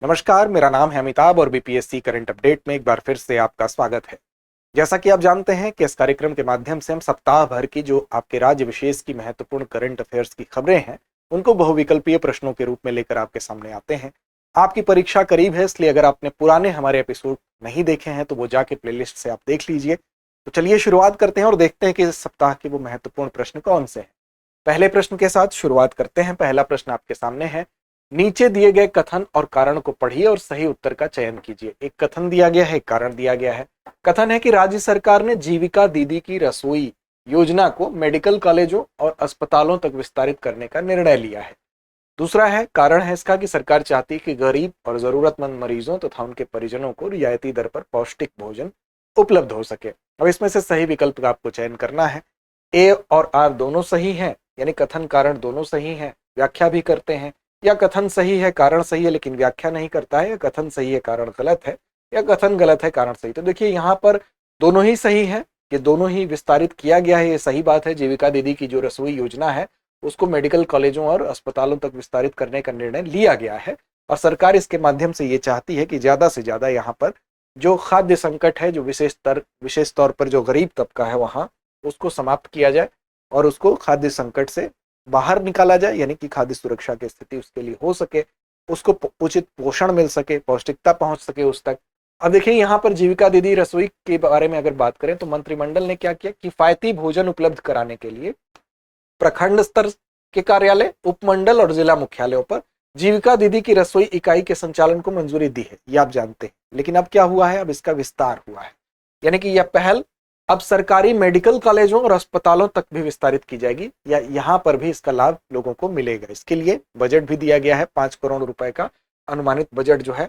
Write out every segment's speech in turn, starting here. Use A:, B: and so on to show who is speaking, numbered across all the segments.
A: नमस्कार, मेरा नाम है अमिताभ और बीपीएससी करंट अपडेट में एक बार फिर से आपका स्वागत है। जैसा कि आप जानते हैं कि इस कार्यक्रम के माध्यम से हम सप्ताह भर की जो आपके राज्य विशेष की महत्वपूर्ण करंट अफेयर्स की खबरें हैं, उनको बहुविकल्पीय प्रश्नों के रूप में लेकर आपके सामने आते हैं। आपकी परीक्षा करीब है, इसलिए अगर आपने पुराने हमारे एपिसोड नहीं देखे हैं तो वो जाके प्लेलिस्ट से आप देख लीजिए। तो चलिए शुरुआत करते हैं और देखते हैं कि इस सप्ताह के वो महत्वपूर्ण प्रश्न कौन से हैं। पहले प्रश्न के साथ शुरुआत करते हैं। पहला प्रश्न आपके सामने है, नीचे दिए गए कथन और कारण को पढ़िए और सही उत्तर का चयन कीजिए। एक कथन दिया गया है, एक कारण दिया गया है। कथन है कि राज्य सरकार ने जीविका दीदी की रसोई योजना को मेडिकल कॉलेजों और अस्पतालों तक विस्तारित करने का निर्णय लिया है। दूसरा है, कारण है इसका कि सरकार चाहती है कि गरीब और जरूरतमंद मरीजों तथा उनके परिजनों को रियायती दर पर पौष्टिक भोजन उपलब्ध हो सके। अब इसमें से सही विकल्प का आपको चयन करना है। ए और आर दोनों सही हैं, यानी कथन कारण दोनों सही हैं, व्याख्या भी करते हैं, या कथन सही है कारण सही है लेकिन व्याख्या नहीं करता है, या कथन सही है कारण गलत है, या कथन गलत है कारण सही। तो देखिए यहाँ पर दोनों ही सही है, ये दोनों ही विस्तारित किया गया है, ये सही बात है। जीविका दीदी की जो रसोई योजना है उसको मेडिकल कॉलेजों और अस्पतालों तक विस्तारित करने का निर्णय लिया गया है और सरकार इसके माध्यम से ये चाहती है कि ज्यादा से ज्यादा यहाँ पर जो खाद्य संकट है, जो विशेष तौर पर जो गरीब तबका है वहां, उसको समाप्त किया जाए और उसको खाद्य संकट से बाहर निकाला जाए, यानी कि खाद्य सुरक्षा की स्थिति उसके लिए हो सके, उसको उचित पोषण मिल सके, पौष्टिकता पहुंच सके उस तक। अब देखिए यहाँ पर जीविका दीदी रसोई के बारे में अगर बात करें तो मंत्रिमंडल ने क्या किया, किफायती भोजन उपलब्ध कराने के लिए प्रखंड स्तर के कार्यालय, उपमंडल और जिला मुख्यालयों पर जीविका दीदी की रसोई इकाई के संचालन को मंजूरी दी है, ये आप जानते हैं। लेकिन अब क्या हुआ है, अब इसका विस्तार हुआ है, यानी कि यह पहल अब सरकारी मेडिकल कॉलेजों और अस्पतालों तक भी विस्तारित की जाएगी, या यहाँ पर भी इसका लाभ लोगों को मिलेगा। इसके लिए बजट भी दिया गया है, 5 करोड़ रुपए का अनुमानित बजट जो है,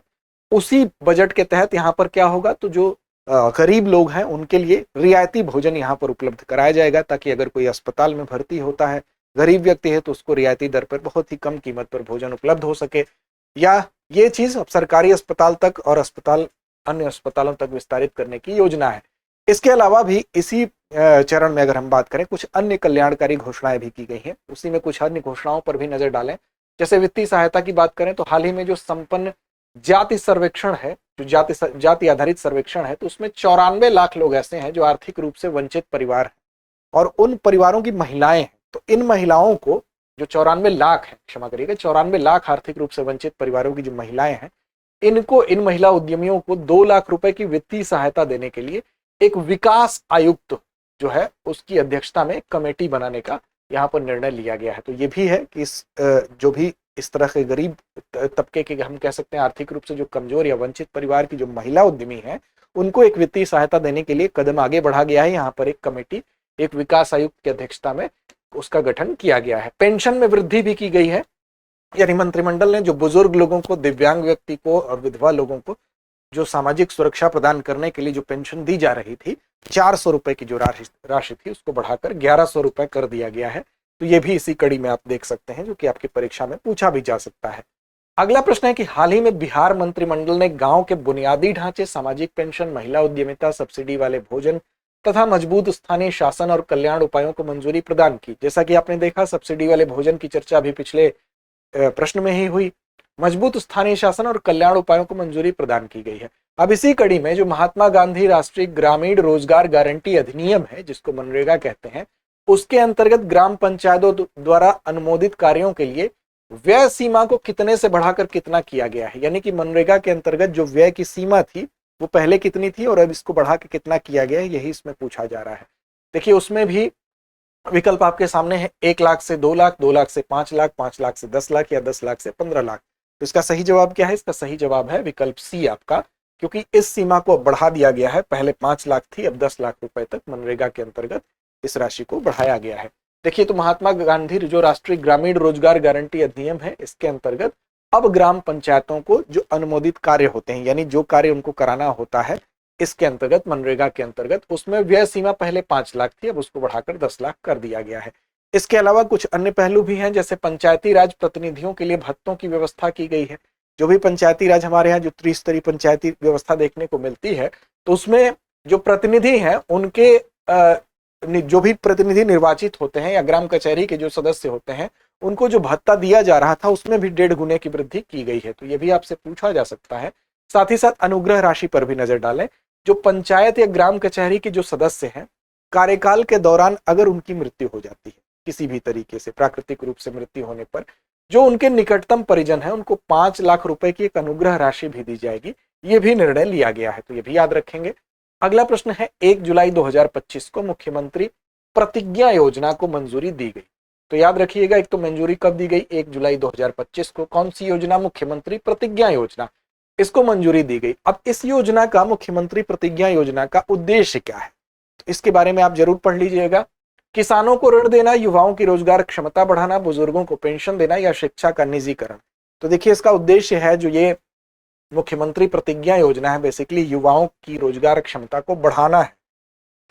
A: उसी बजट के तहत यहाँ पर क्या होगा, तो जो गरीब लोग हैं उनके लिए रियायती भोजन यहाँ पर उपलब्ध कराया जाएगा, ताकि अगर कोई अस्पताल में भर्ती होता है, गरीब व्यक्ति है, तो उसको रियायती दर पर बहुत ही कम कीमत पर भोजन उपलब्ध हो सके। या ये चीज अब सरकारी अस्पताल तक और अन्य अस्पतालों तक विस्तारित करने की योजना है। इसके अलावा भी इसी चरण में अगर हम बात करें, कुछ अन्य कल्याणकारी घोषणाएं भी की गई हैं। उसी में कुछ अन्य घोषणाओं पर भी नजर डालें। जैसे वित्तीय सहायता की बात करें तो हाल ही में जो संपन्न जाति सर्वेक्षण है, जो जाति आधारित सर्वेक्षण है, तो उसमें 94 लाख लोग ऐसे हैं जो आर्थिक रूप से वंचित परिवार हैं और उन परिवारों की महिलाएं हैं। तो इन महिलाओं को जो 94 लाख है, क्षमा करिएगा, 94 लाख आर्थिक रूप से वंचित परिवारों की जो महिलाएं हैं, इन महिला उद्यमियों को 2 लाख रुपए की वित्तीय सहायता देने के लिए एक विकास आयुक्त जो है उसकी अध्यक्षता में कमेटी बनाने का यहाँ पर निर्णय लिया गया है। तो ये भी है कि जो भी इस तरह के गरीब तबके के, हम कह सकते हैं आर्थिक रूप से जो कमजोर या वंचित परिवार की जो महिला उद्यमी है, उनको एक वित्तीय सहायता देने के लिए कदम आगे बढ़ा गया है। यहाँ पर एक कमेटी, एक विकास आयुक्त की अध्यक्षता में उसका गठन किया गया है। पेंशन में वृद्धि भी की गई है, यानी मंत्रिमंडल ने जो बुजुर्ग लोगों को, दिव्यांग व्यक्ति को और विधवा लोगों को जो सामाजिक सुरक्षा प्रदान करने के लिए जो पेंशन दी जा रही थी, 400 रुपए की जो राशि थी, उसको बढ़ाकर 1100 रुपए कर दिया गया है। तो ये भी इसी कड़ी में आप देख सकते हैं, जो कि आपकी परीक्षा में पूछा भी जा सकता है। अगला प्रश्न है कि हाल ही में बिहार मंत्रिमंडल ने गांव के बुनियादी ढांचे, सामाजिक पेंशन, महिला उद्यमिता, सब्सिडी वाले भोजन तथा मजबूत स्थानीय शासन और कल्याण उपायों को मंजूरी प्रदान की। जैसा कि आपने देखा, सब्सिडी वाले भोजन की चर्चा भी पिछले प्रश्न में ही हुई। मजबूत स्थानीय शासन और कल्याण उपायों को मंजूरी प्रदान की गई है। अब इसी कड़ी में जो महात्मा गांधी राष्ट्रीय ग्रामीण रोजगार गारंटी अधिनियम है, जिसको मनरेगा कहते हैं, उसके अंतर्गत ग्राम पंचायतों द्वारा अनुमोदित कार्यों के लिए व्यय सीमा को कितने से बढ़ाकर कितना किया गया है। यानी कि मनरेगा के अंतर्गत जो व्यय की सीमा थी वो पहले कितनी थी और अब इसको बढ़ा के कितना किया गया है, यही इसमें पूछा जा रहा है। देखिए उसमें भी विकल्प आपके सामने है, 1 लाख से 2 लाख, 2 लाख से 5 लाख, 5 लाख से 10 लाख या 10 लाख से 15 लाख। तो इसका सही जवाब क्या है? इसका सही जवाब है विकल्प सी आपका, क्योंकि इस सीमा को बढ़ा दिया गया है। पहले 5 लाख थी, अब 10 लाख रुपए तक मनरेगा के अंतर्गत इस राशि को बढ़ाया गया है। देखिए तो महात्मा गांधी जो राष्ट्रीय ग्रामीण रोजगार गारंटी अधिनियम है, इसके अंतर्गत अब ग्राम पंचायतों को जो अनुमोदित कार्य होते हैं, यानी जो कार्य उनको कराना होता है, इसके अंतर्गत मनरेगा के अंतर्गत, उसमें व्यय सीमा पहले 5 लाख थी, अब उसको बढ़ाकर 10 लाख कर दिया गया है। इसके अलावा कुछ अन्य पहलू भी हैं, जैसे पंचायती राज प्रतिनिधियों के लिए भत्तों की व्यवस्था की गई है। जो भी पंचायती राज हमारे यहाँ जो त्रिस्तरीय पंचायती व्यवस्था देखने को मिलती है, तो उसमें जो प्रतिनिधि हैं उनके जो भी प्रतिनिधि निर्वाचित होते हैं या ग्राम कचहरी के जो सदस्य होते हैं, उनको जो भत्ता दिया जा रहा था उसमें भी 1.5 गुने की वृद्धि की गई है। तो ये भी आपसे पूछा जा सकता है। साथ ही साथ अनुग्रह राशि पर भी नजर डालें। जो पंचायत या ग्राम कचहरी के जो सदस्य हैं, कार्यकाल के दौरान अगर उनकी मृत्यु हो जाती है किसी भी तरीके से, प्राकृतिक रूप से मृत्यु होने पर, जो उनके निकटतम परिजन है उनको 5 लाख रुपए की एक अनुग्रह राशि भी दी जाएगी। ये भी निर्णय लिया गया है, तो ये भी याद रखेंगे। अगला प्रश्न है, 1 जुलाई 2025 को मुख्यमंत्री प्रतिज्ञा योजना को मंजूरी दी गई। तो याद रखिएगा, एक तो मंजूरी कब दी गई, 1 जुलाई 2025 को। कौन सी योजना? मुख्यमंत्री प्रतिज्ञा योजना, इसको मंजूरी दी गई। अब इस योजना का, मुख्यमंत्री प्रतिज्ञा योजना का उद्देश्य क्या है, तो इसके बारे में आप जरूर पढ़ लीजिएगा। किसानों को ऋण देना, युवाओं की रोजगार क्षमता बढ़ाना, बुजुर्गों को पेंशन देना या शिक्षा का निजीकरण। तो देखिए, इसका उद्देश्य है, जो ये मुख्यमंत्री प्रतिज्ञा योजना है, बेसिकली युवाओं की रोजगार क्षमता को बढ़ाना है।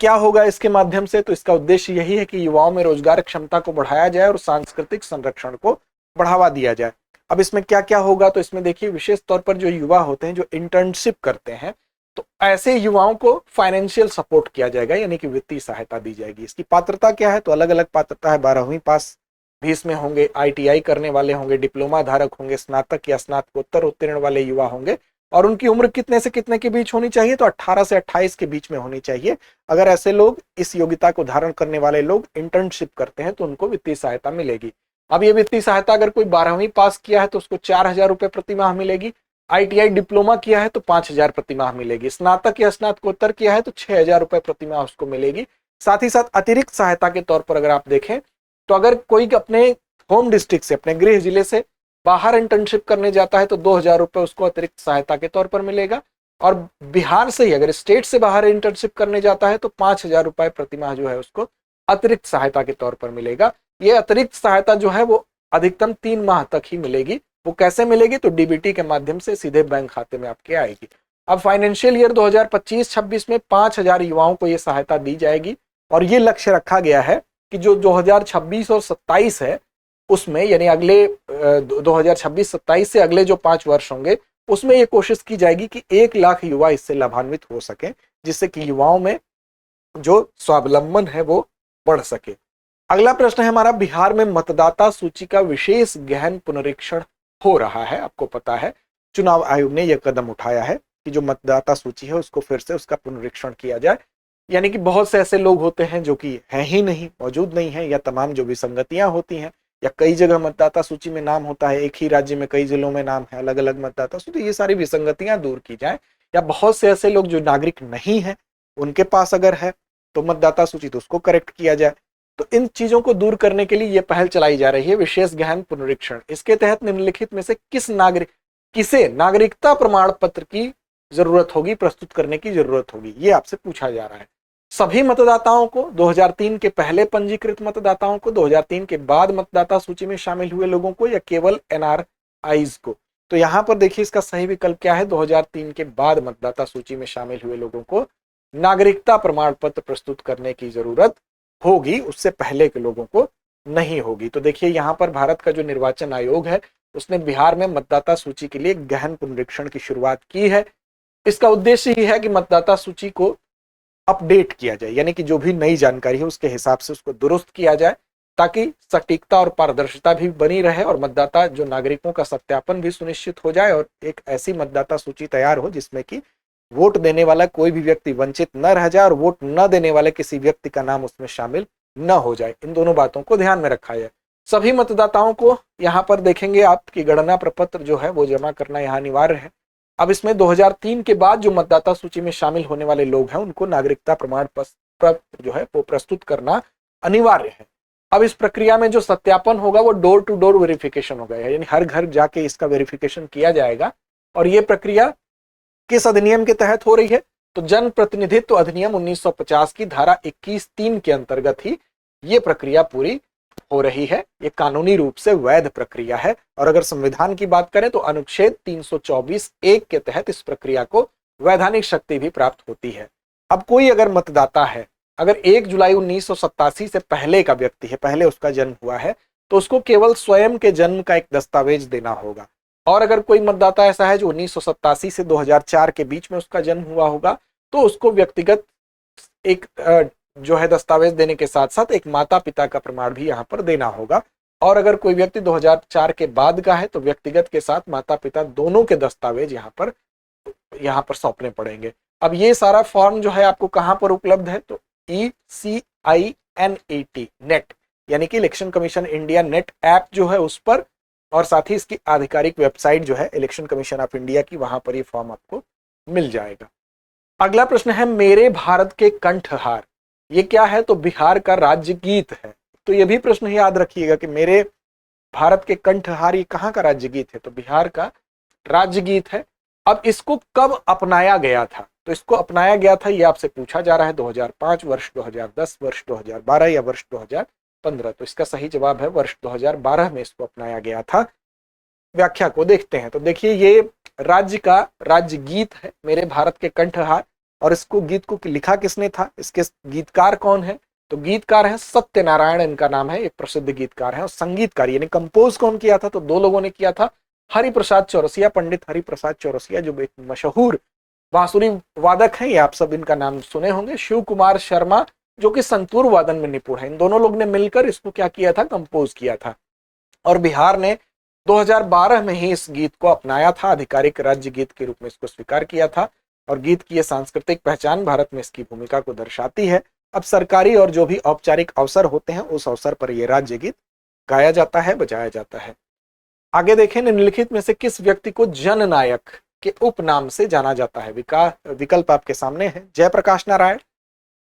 A: क्या होगा इसके माध्यम से? तो इसका उद्देश्य यही है कि युवाओं में रोजगार क्षमता को बढ़ाया जाए और सांस्कृतिक संरक्षण को बढ़ावा दिया जाए। अब इसमें क्या क्या होगा? तो इसमें देखिए, विशेष तौर पर जो युवा होते हैं, जो इंटर्नशिप करते हैं, तो ऐसे युवाओं को फाइनेंशियल सपोर्ट किया जाएगा, यानी कि वित्तीय सहायता दी जाएगी। इसकी पात्रता क्या है? तो अलग अलग पात्रता है। 12वीं पास भी इसमें होंगे, ITI करने वाले होंगे, डिप्लोमा धारक होंगे, स्नातक या स्नातकोत्तर उत्तीर्ण वाले युवा होंगे, और उनकी उम्र कितने से कितने के बीच होनी चाहिए? तो 18 से 28 के बीच में होनी चाहिए। अगर ऐसे लोग, इस योग्यता को धारण करने वाले लोग इंटर्नशिप करते हैं तो उनको वित्तीय सहायता मिलेगी। अब ये वित्तीय सहायता, अगर कोई 12वीं पास किया है तो उसको 4,000 रुपए प्रति माह मिलेगी। ITI डिप्लोमा किया है तो 5,000 प्रति माह मिलेगी। स्नातक या स्नातकोत्तर किया है तो 6,000 रुपए प्रति माह उसको मिलेगी। साथ ही साथ अतिरिक्त सहायता के तौर पर अगर आप देखें, तो अगर कोई अपने होम डिस्ट्रिक्ट से, अपने गृह जिले से बाहर इंटर्नशिप करने जाता है तो 2,000 रुपए उसको अतिरिक्त सहायता के तौर पर मिलेगा। और बिहार से ही अगर स्टेट से बाहर इंटर्नशिप करने जाता है तो 5,000 रुपए प्रति माह जो है उसको अतिरिक्त सहायता के तौर पर मिलेगा। ये अतिरिक्त सहायता जो है वो अधिकतम 3 माह तक ही मिलेगी। वो कैसे मिलेगी? तो DBT के माध्यम से सीधे बैंक खाते में आपके आएगी। अब फाइनेंशियल ईयर 2025-26 में 5,000 युवाओं को ये सहायता दी जाएगी। और ये लक्ष्य रखा गया है कि जो 2026 और 27 है उसमें, यानी अगले 2026-27 से अगले जो 5 वर्ष होंगे, उसमें ये कोशिश की जाएगी कि 1 लाख युवा इससे लाभान्वित हो सके, जिससे कि युवाओं में जो स्वावलंबन है वो बढ़ सके। अगला प्रश्न है हमारा, बिहार में मतदाता सूची का विशेष गहन पुनरीक्षण हो रहा है। आपको पता है, चुनाव आयोग ने यह कदम उठाया है कि जो मतदाता सूची है उसको फिर से उसका पुनरीक्षण किया जाए। यानी कि बहुत से ऐसे लोग होते हैं जो कि हैं ही नहीं, मौजूद नहीं है, या तमाम जो विसंगतियां होती हैं, या कई जगह मतदाता सूची में नाम होता है, एक ही राज्य में कई जिलों में नाम है, अलग अलग मतदाता सूची, तो ये सारी विसंगतियां दूर की जाए। या बहुत से ऐसे लोग जो नागरिक नहीं है, उनके पास अगर है तो मतदाता सूची, तो उसको करेक्ट किया जाए। तो इन चीजों को दूर करने के लिए ये पहल चलाई जा रही है, विशेष गहन पुनरीक्षण। इसके तहत निम्नलिखित में से किसे नागरिकता प्रमाण पत्र की जरूरत होगी, प्रस्तुत करने की जरूरत होगी, ये आपसे पूछा जा रहा है। सभी मतदाताओं को, 2003 के पहले पंजीकृत मतदाताओं को, 2003 के बाद मतदाता सूची में शामिल हुए लोगों को, या केवल NRIs को? तो यहां पर देखिए, इसका सही विकल्प क्या है? 2003 के बाद मतदाता सूची में शामिल हुए लोगों को नागरिकता प्रमाण पत्र प्रस्तुत करने की जरूरत होगी, उससे पहले के लोगों को नहीं होगी। तो देखिए, यहाँ पर भारत का जो निर्वाचन आयोग है उसने बिहार में मतदाता सूची के लिए गहन पुनरीक्षण की शुरुआत की है। इसका उद्देश्य ही है कि मतदाता सूची को अपडेट किया जाए, यानी कि जो भी नई जानकारी है उसके हिसाब से उसको दुरुस्त किया जाए, ताकि सटीकता और पारदर्शिता भी बनी रहे और मतदाता जो नागरिकों का सत्यापन भी सुनिश्चित हो जाए, और एक ऐसी मतदाता सूची तैयार हो जिसमें कि वोट देने वाला कोई भी व्यक्ति वंचित न रह जाए और वोट न देने वाले किसी व्यक्ति का नाम उसमें शामिल न हो जाए। इन दोनों बातों को ध्यान में रखा जाए। सभी मतदाताओं को यहाँ पर देखेंगे, आपकी गणना प्रपत्र जो है वो जमा करना यहाँ अनिवार्य है। अब इसमें 2003 के बाद जो मतदाता सूची में शामिल होने वाले लोग हैं उनको नागरिकता प्रमाण पत्र जो है वो प्रस्तुत करना अनिवार्य है। अब इस प्रक्रिया में जो सत्यापन होगा वो डोर टू डोर वेरिफिकेशन होगा, यानी हर घर जाके इसका वेरिफिकेशन किया जाएगा। और ये प्रक्रिया किस अधिनियम के तहत हो रही है? तो जन प्रतिनिधित्व अधिनियम 1950 की धारा 21(3) के अंतर्गत ही ये प्रक्रिया पूरी हो रही है। ये कानूनी रूप से वैध प्रक्रिया है। और अगर संविधान की बात करें तो अनुच्छेद 324(1) के तहत इस प्रक्रिया को वैधानिक शक्ति भी प्राप्त होती है। अब कोई अगर मतदाता है, अगर 1 जुलाई 1987 से पहले का व्यक्ति है, पहले उसका जन्म हुआ है, तो उसको केवल स्वयं के जन्म का एक दस्तावेज देना होगा। और अगर कोई मतदाता ऐसा है जो 1987 से 2004 के बीच में उसका जन्म हुआ होगा, तो उसको व्यक्तिगत एक जो है दस्तावेज देने के साथ साथ एक माता पिता का प्रमाण भी यहाँ पर देना होगा। और अगर कोई व्यक्ति 2004 के बाद का है तो व्यक्तिगत के साथ माता पिता दोनों के दस्तावेज यहाँ पर सौंपने पड़ेंगे। अब ये सारा फॉर्म जो है आपको कहां पर उपलब्ध है, तो ECINET नेट यानी कि election commission India net app जो है उस पर, और साथ ही इसकी आधिकारिक वेबसाइट जो है इलेक्शन कमीशन ऑफ इंडिया की, वहां पर ये फॉर्म आपको मिल जाएगा। अगला प्रश्न है मेरे भारत के कंठहार, ये क्या है, तो बिहार का राज्य गीत है। तो ये भी प्रश्न याद रखिएगा कि मेरे भारत के कंठहार ये कहाँ का राज्य गीत है, तो बिहार का राज्य गीत है। अब इसको कब अपनाया गया था, तो इसको अपनाया गया था ये आपसे पूछा जा रहा है 2005, वर्ष 2010, वर्ष 2012 या वर्ष 2015। तो इसका सही जवाब है वर्ष 2012 में इसको अपनाया गया था। व्याख्या को देखते हैं, तो देखिए ये राज्य का राज्य गीत है मेरे भारत के कंठहार, और इसको गीत को लिखा किसने था, इसके गीतकार कौन है, तो गीतकार है सत्यनारायण, इनका नाम है, एक प्रसिद्ध गीतकार है। और संगीतकार यानी कंपोज कौन किया था, तो दो लोगों ने किया था, हरिप्रसाद चौरसिया, पंडित हरिप्रसाद चौरसिया जो एक मशहूर बांसुरी वादक हैं, ये आप सब इनका नाम सुने होंगे, शिव कुमार शर्मा जो कि संतूर वादन में निपुण है, इन दोनों लोग ने मिलकर इसको क्या किया था, कंपोज किया था। और बिहार ने 2012 में ही इस गीत को अपनाया था, आधिकारिक राज्य गीत के रूप में इसको स्वीकार किया था, और गीत की यह सांस्कृतिक पहचान भारत में इसकी भूमिका को दर्शाती है। अब सरकारी और जो भी औपचारिक अवसर होते हैं उस अवसर पर यह राज्य गीत गाया जाता है, बजाया जाता है। आगे देखें, निम्नलिखित में से किस व्यक्ति को जननायक के उपनाम से जाना जाता है, विकल्प आपके सामने है, जयप्रकाश नारायण,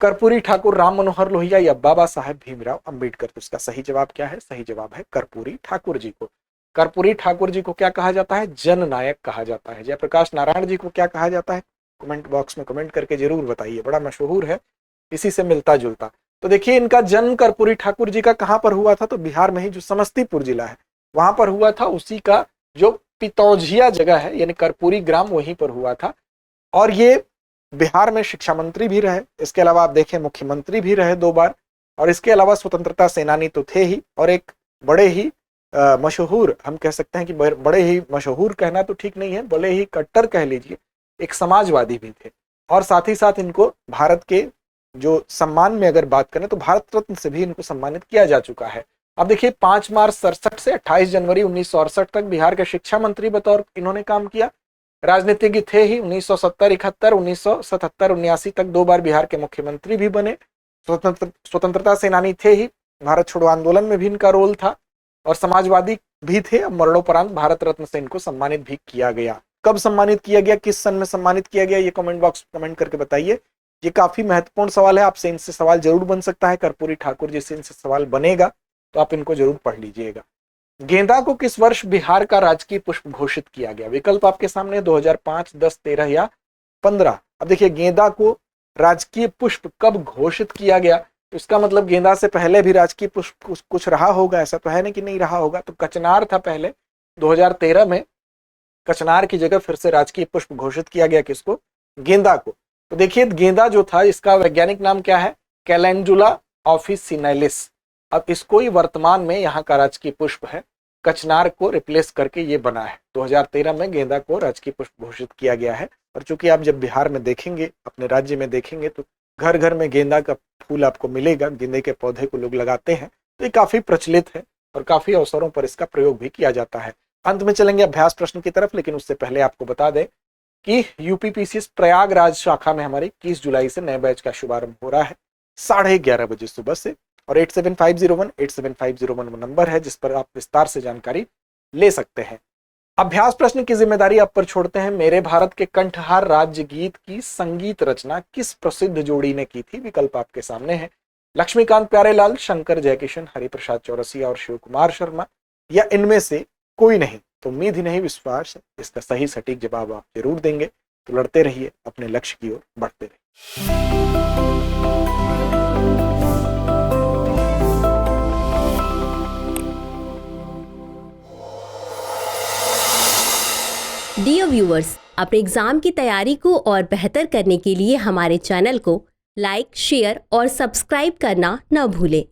A: कर्पूरी ठाकुर, राम मनोहर लोहिया या बाबा साहेब भीमराव अंबेडकर। तो इसका सही जवाब क्या है, सही जवाब है कर्पूरी ठाकुर जी को। कर्पूरी ठाकुर जी को क्या कहा जाता है, जननायक कहा जाता है। जयप्रकाश नारायण जी को क्या कहा जाता है, कमेंट बॉक्स में कमेंट करके जरूर बताइए, बड़ा मशहूर है, इसी से मिलता जुलता। तो देखिए इनका जन्म कर्पूरी ठाकुर जी का कहां पर हुआ था, तो बिहार में ही जो समस्तीपुर जिला है वहां पर हुआ था, उसी का जो पितौजिया जगह है यानी कर्पूरी ग्राम, वहीं पर हुआ था। और ये बिहार में शिक्षा मंत्री भी रहे, इसके अलावा आप देखें मुख्यमंत्री भी रहे 2 बार, और इसके अलावा स्वतंत्रता सेनानी तो थे ही, और एक बड़े ही मशहूर, हम कह सकते हैं कि बड़े ही मशहूर कहना तो ठीक नहीं है, बड़े ही कट्टर कह लीजिए, एक समाजवादी भी थे। और साथ ही साथ इनको भारत के जो सम्मान में अगर बात करें तो भारत रत्न से भी इनको सम्मानित किया जा चुका है। अब देखिए 5 मार्च 67 से 28 जनवरी 1968 तक बिहार के शिक्षा मंत्री बतौर इन्होंने काम किया। राजनीतिज्ञ थे ही, 1970, 71, 1977, 79 तक 2 बार बिहार के मुख्यमंत्री भी बने। स्वतंत्रता सेनानी थे ही, भारत छोड़ो आंदोलन में भी इनका रोल था, और समाजवादी भी थे। अब मरणोपरांत भारत रत्न से इनको सम्मानित भी किया गया। कब सम्मानित किया गया, किस सन में सम्मानित किया गया, ये कमेंट बॉक्स कमेंट करके बताइए। ये काफी महत्वपूर्ण सवाल है, आपसे इनसे सवाल जरूर बन सकता है, कर्पूरी ठाकुर जी से इनसे सवाल बनेगा, तो आप इनको जरूर पढ़ लीजिएगा। गेंदा को किस वर्ष बिहार का राजकीय पुष्प घोषित किया गया, विकल्प आपके सामने 2005, 10, 13 या 15। अब देखिए गेंदा को राजकीय पुष्प कब घोषित किया गया, तो इसका मतलब गेंदा से पहले भी राजकीय पुष्प कुछ रहा होगा, ऐसा तो है नहीं कि नहीं रहा होगा। तो कचनार था पहले, 2013 में कचनार की जगह फिर से राजकीय पुष्प घोषित किया गया, किसको, गेंदा को। तो देखिए गेंदा जो था इसका वैज्ञानिक नाम क्या है, कैलेंडुला ऑफिसिनालिस। अब इसको ही वर्तमान में यहाँ का राजकीय पुष्प है, कचनार को रिप्लेस करके ये बना है। 2013 में गेंदा को राजकीय पुष्प घोषित किया गया है। और चूंकि आप जब बिहार में देखेंगे, अपने राज्य में देखेंगे, तो घर घर में गेंदा का फूल आपको मिलेगा, गेंदे के पौधे को लोग लगाते हैं, तो ये काफी प्रचलित है और काफी अवसरों पर इसका प्रयोग भी किया जाता है। अंत में चलेंगे अभ्यास प्रश्न की तरफ, लेकिन उससे पहले आपको बता दें कि यूपीपीसीएस प्रयागराज शाखा में हमारी 21 जुलाई से नए बैच का शुभारंभ हो रहा है 11:30 बजे सुबह से, और 8750187501 नंबर है जिस पर आप विस्तार से जानकारी ले सकते हैं। अभ्यास प्रश्न की जिम्मेदारी आप पर छोड़ते हैं। मेरे भारत के कंठहार राज्य गीत की संगीत रचना किस प्रसिद्ध जोड़ी ने की थी, विकल्प आपके सामने है, लक्ष्मीकांत प्यारेलाल, शंकर जयकिशन, हरिप्रसाद चौरसिया और शिव कुमार शर्मा, या इनमें से कोई नहीं। तो उम्मीद ही नहीं विश्वास है इसका सही सटीक जवाब आप जरूर देंगे। तो लड़ते रहिए, अपने लक्ष्य की ओर बढ़ते रहिए।
B: डियर व्यूअर्स, अपने एग्जाम की तैयारी को और बेहतर करने के लिए हमारे चैनल को लाइक, शेयर और सब्सक्राइब करना न भूलें।